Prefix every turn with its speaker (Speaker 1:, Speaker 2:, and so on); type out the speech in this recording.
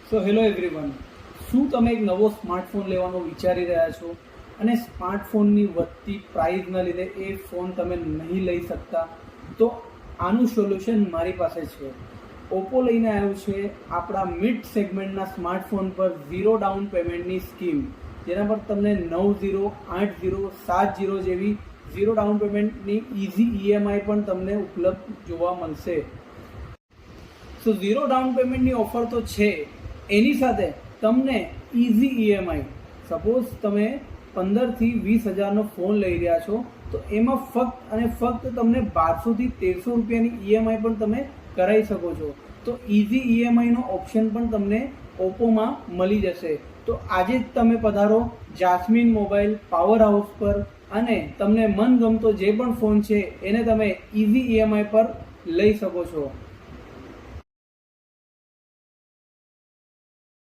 Speaker 1: So hello everyone, શું તમે એક નવો સ્માર્ટફોન લેવાનો વિચારી રહ્યા છો અને સ્માર્ટફોનની વધતી પ્રાઇઝના લીધે એ ફોન તમે નહીં લઈ શકતા? તો આનું સોલ્યુશન મારી પાસે છે. ઓપ્પો લઈને આવ્યું છે આપણા મિડ સેગમેન્ટના સ્માર્ટફોન પર 0 ડાઉન પેમેન્ટની સ્કીમ, જેના પર તમને 9, 8, 7 જેવી 0 ડાઉન પેમેન્ટની ઇઝી EMI પણ તમને ઉપલબ્ધ જોવા મળશે. સો 0 ડાઉન પેમેન્ટની ઓફર તો છે, એની સાથે તમને ઇઝી EMI, સપોઝ તમે 15 થી 20 હજારનો ફોન લઈ રહ્યા છો તો એમાં ફક્ત અને ફક્ત તમને 1200 થી 1300 રૂપિયાની EMI પણ તમે કરાવી શકો છો. તો ઇઝી EMIનો ઓપ્શન પણ તમને ઓપ્પોમાં મળી જશે. તો આજે જ તમે પધારો જાસ્મીન મોબાઈલ પાવર હાઉસ પર અને તમને મનગમતો જે પણ ફોન છે એને તમે ઇઝી EMI પર લઈ શકો છો.